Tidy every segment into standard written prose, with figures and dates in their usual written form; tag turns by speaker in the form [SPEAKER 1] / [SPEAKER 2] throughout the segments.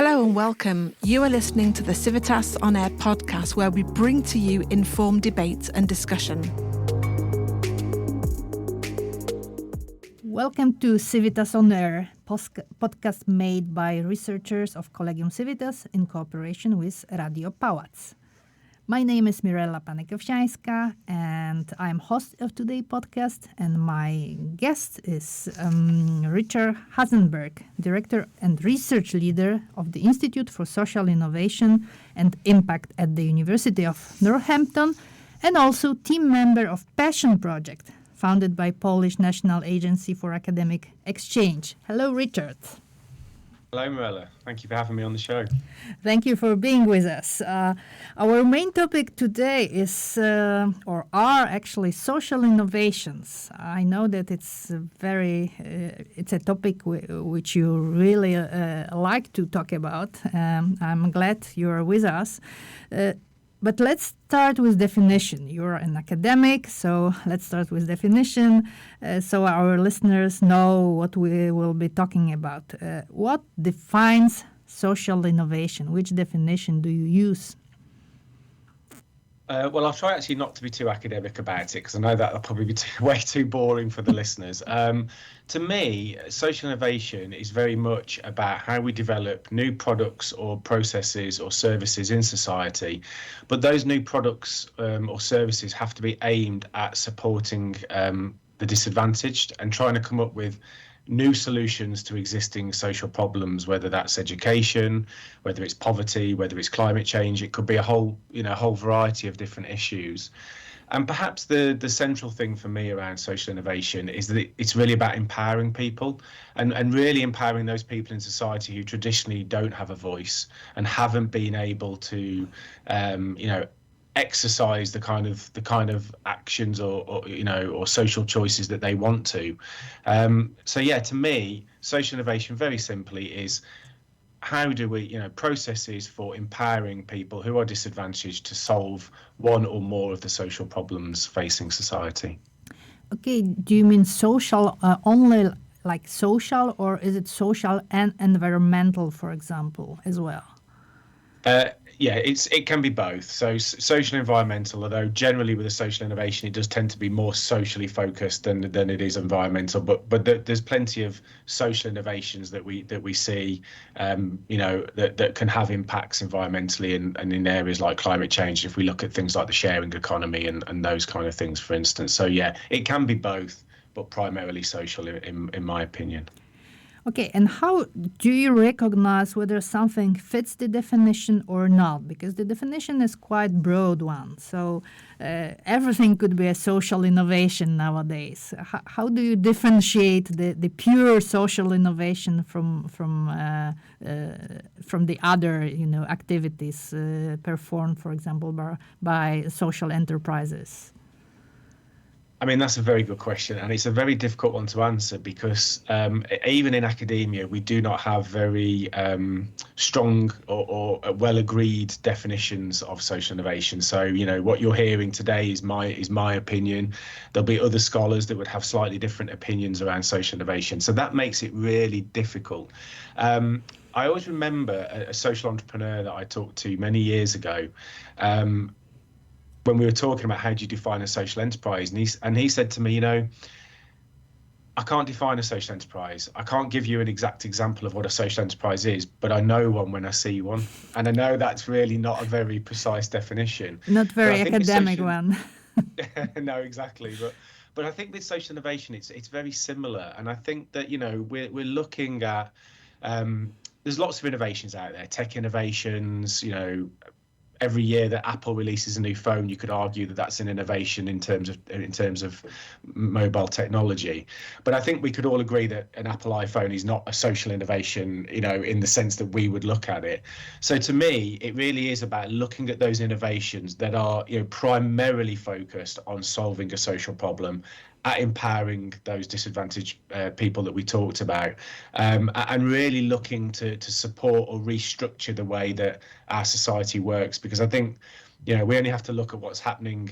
[SPEAKER 1] Hello and welcome. You are listening to the Civitas On Air podcast, where we bring to you informed debate and discussion.
[SPEAKER 2] Welcome to Civitas On Air, podcast made by researchers of Collegium Civitas in cooperation with Radio Pałac. My name is Mirella Panikowsiańska, and I'm host of today's podcast. And my guest is Richard Hazenberg, director and research leader of the Institute for Social Innovation and Impact at the University of Northampton, and also team member of Passion Project, founded by Polish National Agency for Academic Exchange. Hello, Richard.
[SPEAKER 3] Hello, Mirella. Thank you for having me on the show.
[SPEAKER 2] Thank you for being with us. Our main topic today is, or are actually, social innovations. I know that it's it's a topic which you really like to talk about. I'm glad you are with us. But let's start with definition. You're an academic, so let's start with definition so our listeners know what we will be talking about. What defines social innovation? Which definition do you use?
[SPEAKER 3] Well, I'll try actually not to be too academic about it, because I know that'll probably be way too boring for the listeners. To me, social innovation is very much about how we develop new products or processes or services in society. But those new products or services have to be aimed at supporting the disadvantaged and trying to come up with new solutions to existing social problems, whether that's education, whether it's poverty, whether it's climate change. It could be a whole variety of different issues. And perhaps the central thing for me around social innovation is that it's really about empowering people and really empowering those people in society who traditionally don't have a voice and haven't been able to, exercise the kind of actions or social choices that they want to. To me, social innovation very simply is how do we processes for empowering people who are disadvantaged to solve one or more of the social problems facing society.
[SPEAKER 2] Okay, do you mean social only like social, or is it social and environmental, for example, as well?
[SPEAKER 3] It can be both. So social and environmental, although generally with a social innovation, it does tend to be more socially focused than it is environmental. But there's plenty of social innovations that we see, that can have impacts environmentally and in areas like climate change. If we look at things like the sharing economy and those kind of things, for instance. So it can be both, but primarily social, in my opinion.
[SPEAKER 2] Okay, and how do you recognize whether something fits the definition or not? Because the definition is quite broad one, so everything could be a social innovation nowadays. How do you differentiate the pure social innovation from the other activities performed, for example, by social enterprises?
[SPEAKER 3] I mean, that's a very good question, and it's a very difficult one to answer because even in academia, we do not have very strong or well-agreed definitions of social innovation. So, what you're hearing today is my opinion. There'll be other scholars that would have slightly different opinions around social innovation. So that makes it really difficult. I always remember a social entrepreneur that I talked to many years ago, when we were talking about how do you define a social enterprise, and he said to me, I can't define a social enterprise. I can't give you an exact example of what a social enterprise is, but I know one when I see one. And I know that's really not a very precise definition.
[SPEAKER 2] Not very academic one.
[SPEAKER 3] No, exactly. But I think with social innovation, it's very similar. And I think that, we're looking at, there's lots of innovations out there, tech innovations, every year that Apple releases a new phone, you could argue that that's an innovation in terms of mobile technology. But I think we could all agree that an Apple iPhone is not a social innovation, in the sense that we would look at it. So to me, it really is about looking at those innovations that are, primarily focused on solving a social problem, at empowering those disadvantaged people that we talked about, and really looking to support or restructure the way that our society works. Because I think, we only have to look at what's happening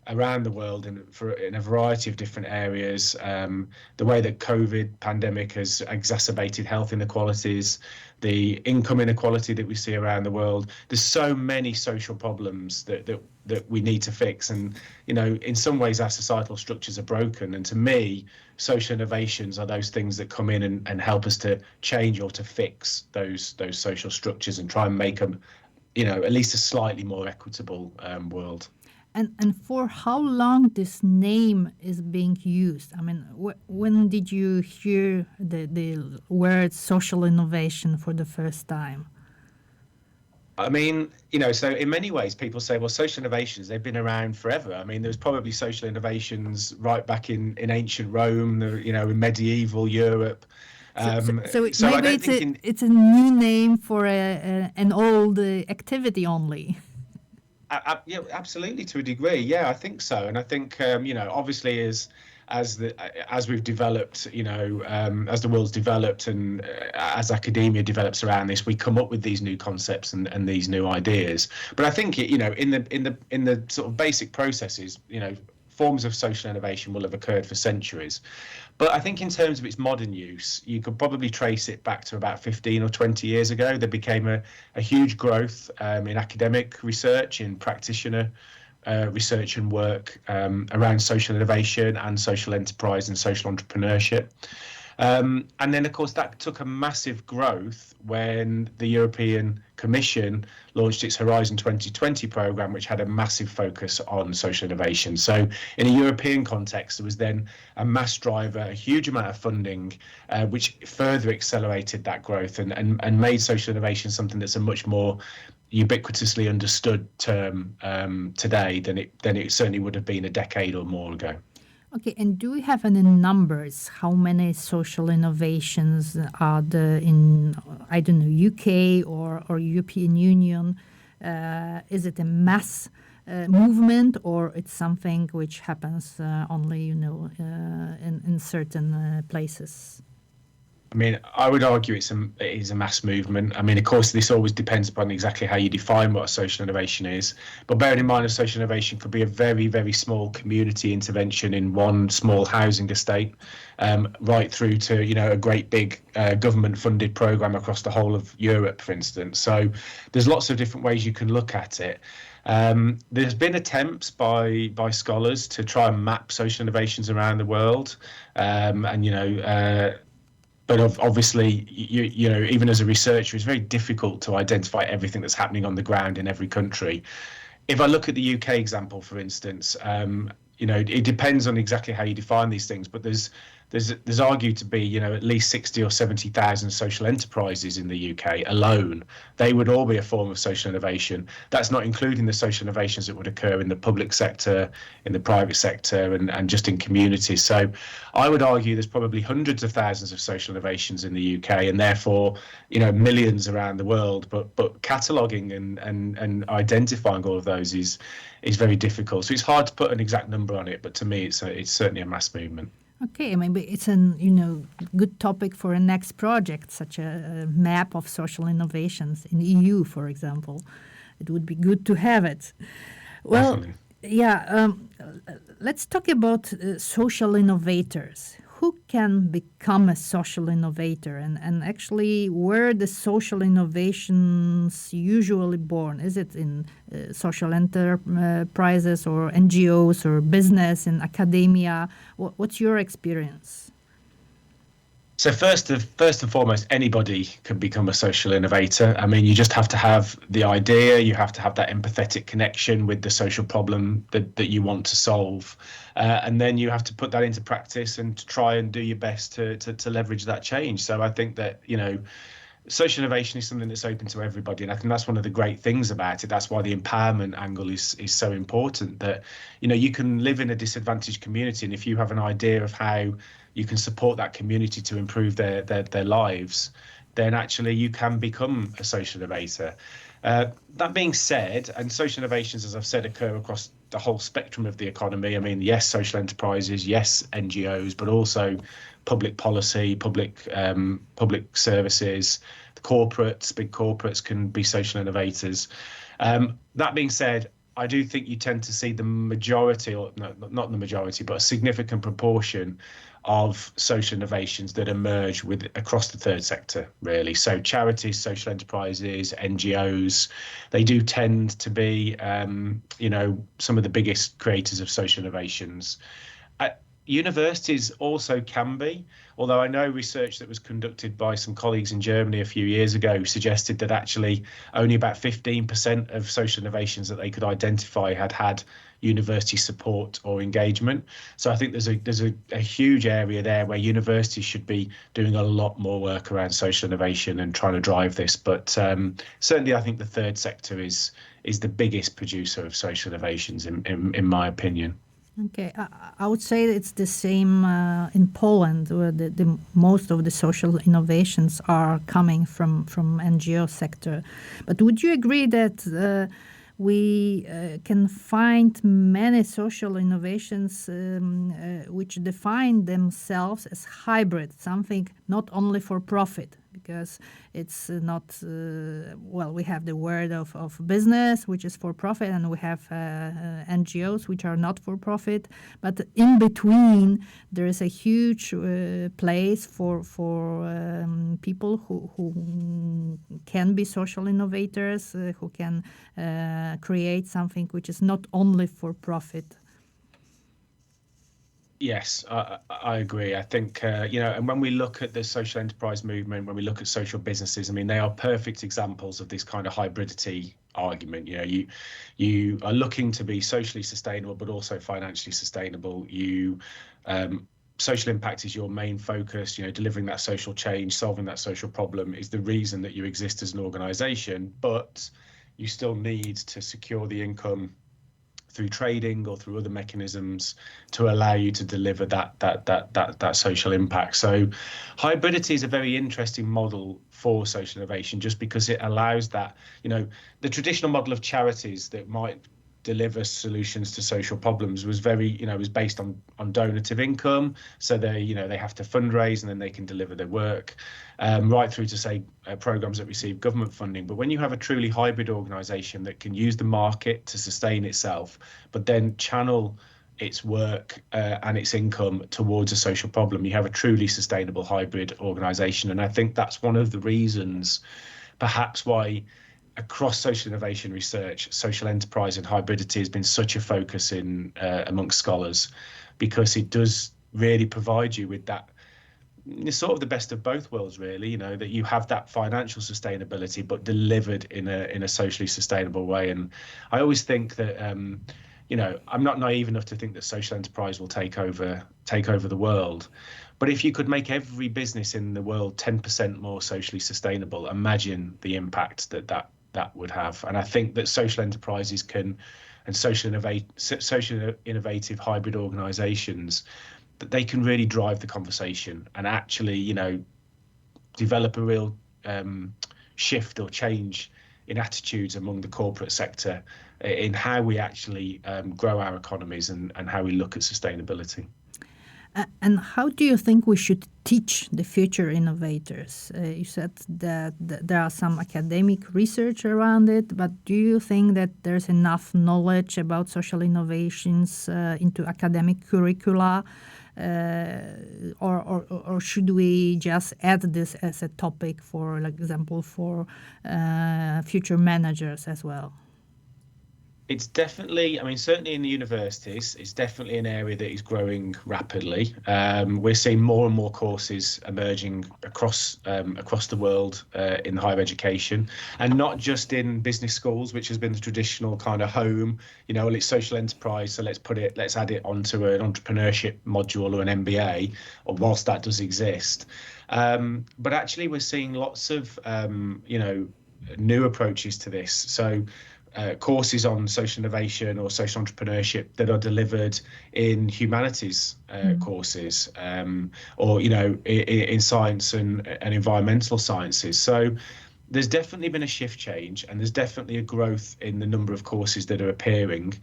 [SPEAKER 3] around the world in a variety of different areas. The way that COVID pandemic has exacerbated health inequalities, the income inequality that we see around the world. There's so many social problems that we need to fix. And, in some ways our societal structures are broken. And to me, social innovations are those things that come in and help us to change or to fix those social structures and try and make them, at least a slightly more equitable world.
[SPEAKER 2] And for how long this name is being used? I mean, when did you hear the word social innovation for the first time?
[SPEAKER 3] I mean, so in many ways people say, well, social innovations, they've been around forever. I mean, there's probably social innovations right back in ancient Rome, in medieval Europe.
[SPEAKER 2] So maybe it's a new name for an old activity only.
[SPEAKER 3] Yeah, absolutely, to a degree. Yeah, I think so. And I think, obviously as we've developed, as the world's developed and as academia develops around this, we come up with these new concepts and these new ideas. But I think, in the sort of basic processes, forms of social innovation will have occurred for centuries. But I think in terms of its modern use, you could probably trace it back to about 15 or 20 years ago. There became a huge growth in academic research, in practitioner research and work around social innovation and social enterprise and social entrepreneurship. And then, of course, that took a massive growth when the European Commission launched its Horizon 2020 programme, which had a massive focus on social innovation. So in a European context, there was then a mass driver, a huge amount of funding, which further accelerated that growth and made social innovation something that's a much more ubiquitously understood term today than it certainly would have been a decade or more ago.
[SPEAKER 2] Okay, and do we have any numbers? How many social innovations are there in, I don't know, UK or European Union? Is it a mass movement, or it's something which happens only, in certain places?
[SPEAKER 3] I mean, I would argue it is a mass movement. I mean, of course, this always depends upon exactly how you define what a social innovation is. But bearing in mind, a social innovation could be a very, very small community intervention in one small housing estate, right through to, a great big government-funded program across the whole of Europe, for instance. So there's lots of different ways you can look at it. There's been attempts by scholars to try and map social innovations around the world, but obviously, even as a researcher, it's very difficult to identify everything that's happening on the ground in every country. If I look at the UK example, for instance, it depends on exactly how you define these things, but there's argued to be, at least 60 or 70,000 social enterprises in the UK alone. They would all be a form of social innovation. That's not including the social innovations that would occur in the public sector, in the private sector, and just in communities. So I would argue there's probably hundreds of thousands of social innovations in the UK, and therefore, millions around the world. But cataloguing and identifying all of those is very difficult. So it's hard to put an exact number on it, but to me, it's certainly a mass movement.
[SPEAKER 2] Okay, I mean, it's a good topic for a next project, such a map of social innovations in EU, for example. It would be good to have it. Well,
[SPEAKER 3] definitely.
[SPEAKER 2] Yeah, let's talk about social innovators. Who can become a social innovator, and actually where the social innovations usually born? Is it in social enterprises or NGOs or business in academia? What's your experience?
[SPEAKER 3] So first and foremost, anybody can become a social innovator. I mean, you just have to have the idea, you have to have that empathetic connection with the social problem that you want to solve. And then you have to put that into practice and to try and do your best to leverage that change. So I think that, social innovation is something that's open to everybody. And I think that's one of the great things about it. That's why the empowerment angle is so important, that, you can live in a disadvantaged community. And if you have an idea of how you can support that community to improve their lives, then actually you can become a social innovator. That being said, and social innovations, as I've said, occur across the whole spectrum of the economy. I mean, yes, social enterprises, yes, NGOs, but also public policy, public services, the corporates, big corporates can be social innovators. That being said, I do think you tend to see the majority, or no, not the majority, but a significant proportion of social innovations that emerge across the third sector, really. So charities, social enterprises, NGOs, they do tend to be, some of the biggest creators of social innovations. Universities also can be, although I know research that was conducted by some colleagues in Germany a few years ago suggested that actually only about 15% of social innovations that they could identify had university support or engagement. So I think there's a huge area there where universities should be doing a lot more work around social innovation and trying to drive this. But certainly I think the third sector is the biggest producer of social innovations in my opinion.
[SPEAKER 2] Okay, I would say it's the same in Poland, where the most of the social innovations are coming from NGO sector. But would you agree that we can find many social innovations which define themselves as hybrid, something not only for profit? Because it's not, we have the world of business, which is for profit, and we have NGOs, which are not for profit. But in between, there is a huge place for people who can be social innovators, who can create something which is not only for profit.
[SPEAKER 3] Yes, I agree. I think, and when we look at the social enterprise movement, when we look at social businesses, I mean, they are perfect examples of this kind of hybridity argument. You are looking to be socially sustainable, but also financially sustainable. Social impact is your main focus. Delivering that social change, solving that social problem is the reason that you exist as an organization, but you still need to secure the income through trading or through other mechanisms to allow you to deliver that social impact. So hybridity is a very interesting model for social innovation, just because it allows that, the traditional model of charities that might deliver solutions to social problems was was based on donative income. So they have to fundraise and then they can deliver their work, right through to say programs that receive government funding. But when you have a truly hybrid organization that can use the market to sustain itself, but then channel its work and its income towards a social problem, you have a truly sustainable hybrid organization. And I think that's one of the reasons perhaps why across social innovation research, social enterprise and hybridity has been such a focus amongst scholars, because it does really provide you with that sort of the best of both worlds, really, that you have that financial sustainability but delivered in a socially sustainable way. And I always think that I'm not naive enough to think that social enterprise will take over the world. But if you could make every business in the world 10% more socially sustainable, imagine the impact that would have. And I think that social enterprises and social innovative hybrid organizations, that they can really drive the conversation and actually, develop a real shift or change in attitudes among the corporate sector in how we actually grow our economies and how we look at sustainability.
[SPEAKER 2] And how do you think we should teach the future innovators? You said that there are some academic research around it, but do you think that there's enough knowledge about social innovations into academic curricula? Or should we just add this as a topic for example, for future managers as well?
[SPEAKER 3] It's definitely, certainly in the universities, it's definitely an area that is growing rapidly. We're seeing more and more courses emerging across the world in higher education, and not just in business schools, which has been the traditional kind of home. It's social enterprise, so let's add it onto an entrepreneurship module or an MBA, or whilst that does exist. But actually, we're seeing lots of new approaches to this. So courses on social innovation or social entrepreneurship that are delivered in humanities courses, or in science and environmental sciences. So there's definitely been a shift change, and there's definitely a growth in the number of courses that are appearing.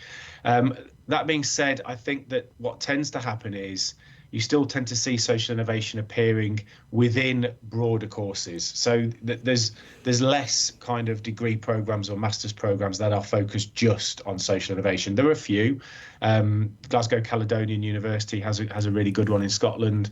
[SPEAKER 3] That being said, I think that what tends to happen is you still tend to see social innovation appearing within broader courses. So there's less kind of degree programs or master's programs that are focused just on social innovation. There are a few. Glasgow Caledonian University has a really good one in Scotland.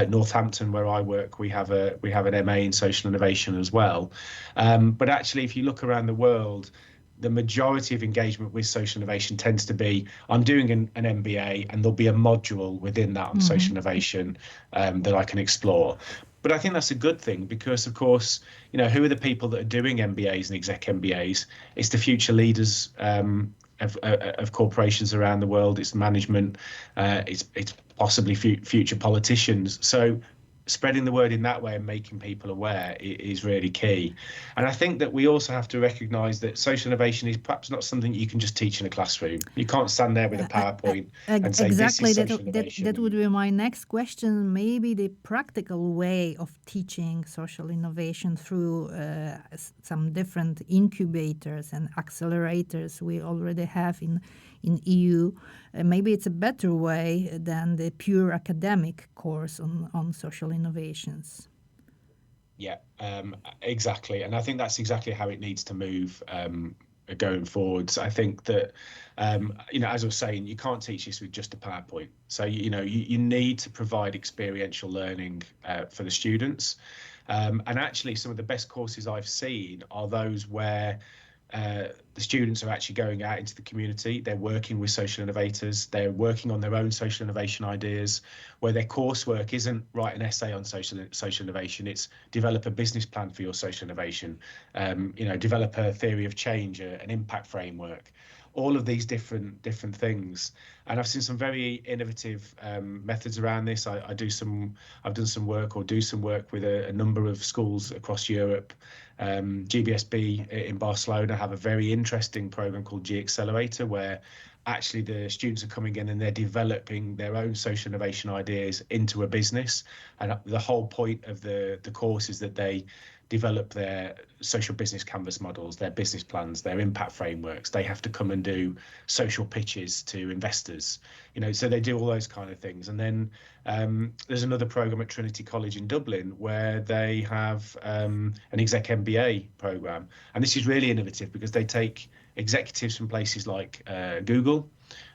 [SPEAKER 3] Northampton, where I work, we have an MA in social innovation as well. But actually, if you look around the world, the majority of engagement with social innovation tends to be, I'm doing an MBA and there'll be a module within that on social innovation that I can explore. But I think that's a good thing because, of course, who are the people that are doing MBAs and exec MBAs? It's the future leaders of corporations around the world. It's management. It's possibly future politicians. So spreading the word in that way and making people aware is really key. And I think that we also have to recognise that social innovation is perhaps not something you can just teach in a classroom. You can't stand there with a PowerPoint and say,
[SPEAKER 2] exactly.
[SPEAKER 3] this is social innovation.
[SPEAKER 2] That would be my next question. Maybe the practical way of teaching social innovation through some different incubators and accelerators we already have in EU. Maybe it's a better way than the pure academic course on social innovations.
[SPEAKER 3] Yeah, exactly. And I think that's exactly how it needs to move going forwards. I think that, as I was saying, you can't teach this with just a PowerPoint. So, you need to provide experiential learning for the students. And actually, some of the best courses I've seen are those where the students are actually going out into the community. They're working with social innovators. They're working on their own social innovation ideas, where their coursework isn't write an essay on social innovation. It's develop a business plan for your social innovation. Develop a theory of change, an impact framework. All of these different things, and I've seen some very innovative methods around this. I've done some work with a number of schools across Europe. GBSB in Barcelona have a very interesting program called G Accelerator, where actually the students are coming in and they're developing their own social innovation ideas into a business. And the whole point of the course is that they develop their social business canvas models, their business plans, their impact frameworks. They have to come and do social pitches to investors, so they do all those kind of things. And then there's another program at Trinity College in Dublin where they have an exec MBA program. And this is really innovative because they take executives from places like Google,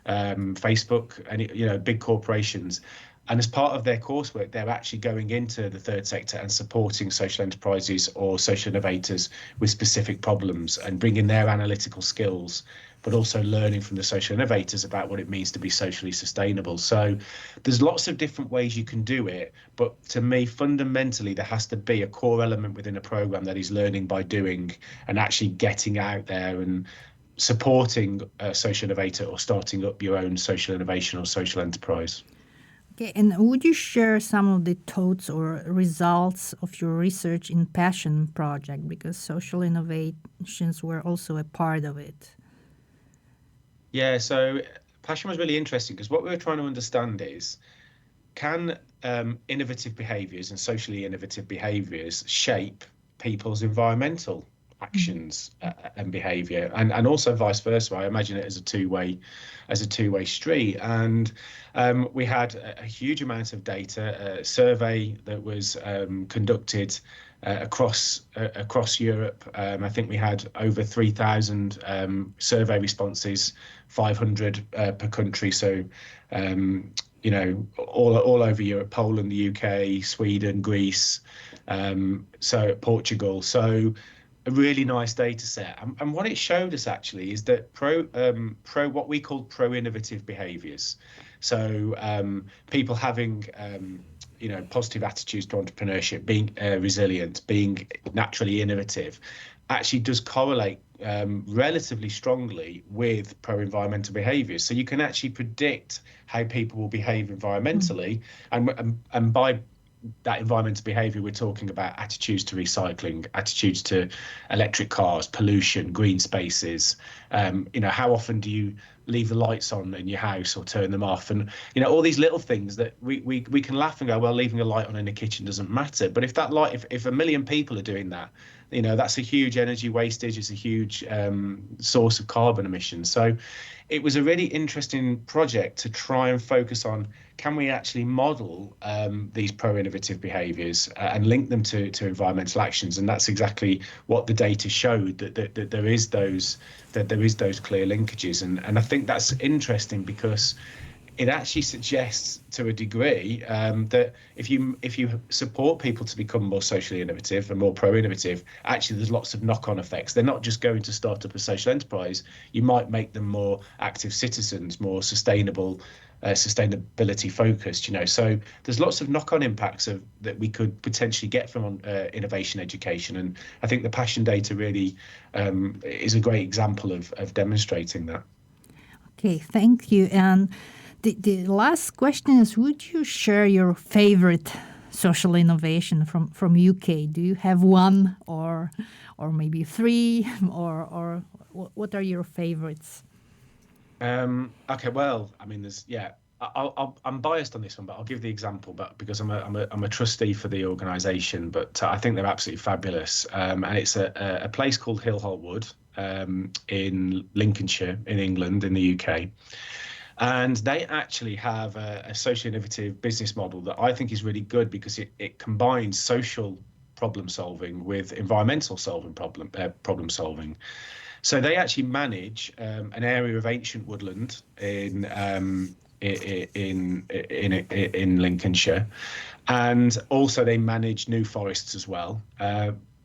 [SPEAKER 3] Facebook, and big corporations. And as part of their coursework, they're actually going into the third sector and supporting social enterprises or social innovators with specific problems and bringing their analytical skills, but also learning from the social innovators about what it means to be socially sustainable. So there's lots of different ways you can do it. But to me, fundamentally, there has to be a core element within a program that is learning by doing and actually getting out there and supporting a social innovator or starting up your own social innovation or social enterprise.
[SPEAKER 2] Okay, and would you share some of the thoughts or results of your research in Passion project, because social innovations were also a part of it?
[SPEAKER 3] Yeah, so Passion was really interesting because what we were trying to understand is, can innovative behaviours and socially innovative behaviours shape people's environmental actions and behaviour, and also vice versa? I imagine it as a two-way street. And we had a huge amount of data, a survey that was conducted across Europe. I think we had over 3,000 survey responses, 500 per country. So all over Europe, Poland, the UK, Sweden, Greece, so Portugal. So a really nice data set. And what it showed us actually is that what we call pro-innovative behaviours. So people having positive attitudes to entrepreneurship, being resilient, being naturally innovative, actually does correlate relatively strongly with pro-environmental behaviours. So you can actually predict how people will behave environmentally, and by that environmental behaviour, we're talking about attitudes to recycling, attitudes to electric cars, pollution, green spaces. How often do you leave the lights on in your house or turn them off? And all these little things that we can laugh and go, well, leaving a light on in the kitchen doesn't matter. But if that light, if 1 million people are doing that, that's a huge energy wastage. It's a huge source of carbon emissions. So it was a really interesting project to try and focus on, can we actually model these pro-innovative behaviours and link them to environmental actions? And that's exactly what the data showed, that there is those clear linkages. And I think that's interesting because it actually suggests to a degree that if you support people to become more socially innovative and more pro-innovative, actually there's lots of knock-on effects. They're not just going to start up a social enterprise. You might make them more active citizens, more sustainability focused. So there's lots of knock-on impacts that we could potentially get from innovation education, and I think the Passion data really is a great example of demonstrating that.
[SPEAKER 2] Okay, thank you. And the last question is, would you share your favorite social innovation from UK? Do you have one or maybe three, or what are your favorites?
[SPEAKER 3] Okay, well, I mean, I'm biased on this one, but I'll give the example. But because I'm a trustee for the organisation, but I think they're absolutely fabulous. And it's a place called Hillholt Wood in Lincolnshire, in England, in the UK. And they actually have a social innovative business model that I think is really good because it combines social problem solving with environmental problem solving. So they actually manage an area of ancient woodland in Lincolnshire, and also they manage new forests as well.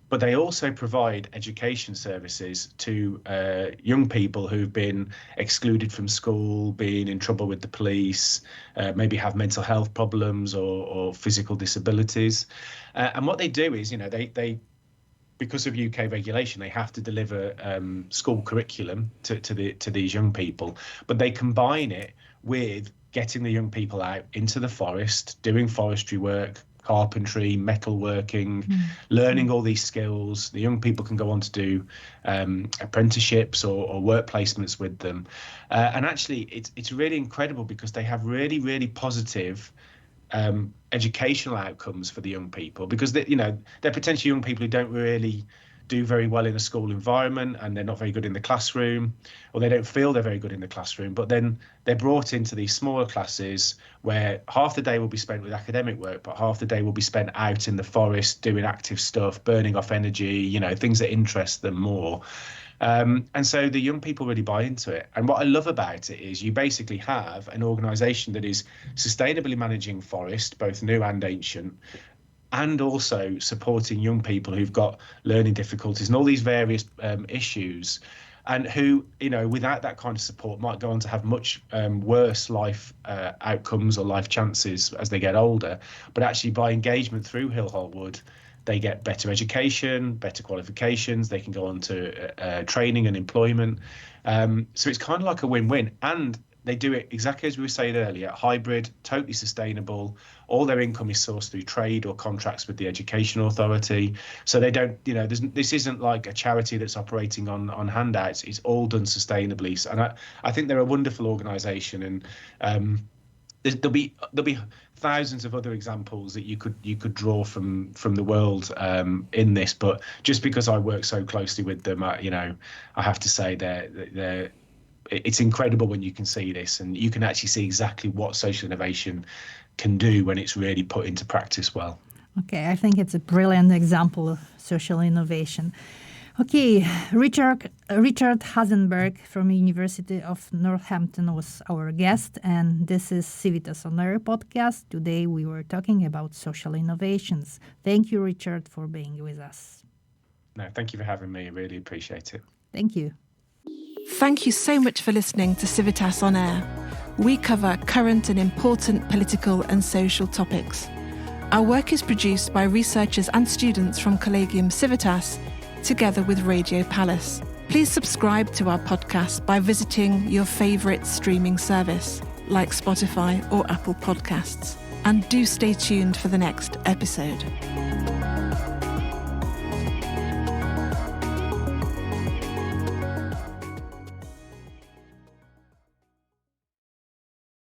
[SPEAKER 3] But they also provide education services to young people who've been excluded from school, been in trouble with the police, maybe have mental health problems or physical disabilities. And what they do is, they because of UK regulation, they have to deliver school curriculum to these young people, but they combine it with getting the young people out into the forest, doing forestry work, carpentry, metalworking, learning all these skills. The young people can go on to do apprenticeships or work placements with them. And actually, it's really incredible because they have really, really positive educational outcomes for the young people, because they're potentially young people who don't really do very well in a school environment, and they're not very good in the classroom, or they don't feel they're very good in the classroom. But then they're brought into these smaller classes where half the day will be spent with academic work, but half the day will be spent out in the forest doing active stuff, burning off energy, things that interest them more. And so the young people really buy into it. And what I love about it is you basically have an organisation that is sustainably managing forest, both new and ancient, and also supporting young people who've got learning difficulties and all these various issues, and who, without that kind of support might go on to have much worse life outcomes or life chances as they get older. But actually by engagement through Hillholt Wood, they get better education, better qualifications, they can go on to training and employment. So it's kind of like a win-win. And they do it exactly as we were saying earlier, hybrid, totally sustainable. All their income is sourced through trade or contracts with the education authority. So they don't, this isn't like a charity that's operating on handouts. It's all done sustainably. And I think they're a wonderful organisation. And there'll be thousands of other examples that you could draw from the world in this. But just because I work so closely with them, I have to say it's incredible when you can see this, and you can actually see exactly what social innovation can do when it's really put into practice well.
[SPEAKER 2] Okay, I think it's a brilliant example of social innovation. Okay, Richard Hazenberg from University of Northampton was our guest, and this is Civitas on Air podcast. Today we were talking about social innovations. Thank you, Richard, for being with us.
[SPEAKER 3] No, thank you for having me. I really appreciate it.
[SPEAKER 2] Thank you.
[SPEAKER 1] Thank you so much for listening to Civitas on Air. We cover current and important political and social topics. Our work is produced by researchers and students from Collegium Civitas, together with Radio Palace. Please subscribe to our podcast by visiting your favourite streaming service, like Spotify or Apple Podcasts. And do stay tuned for the next episode.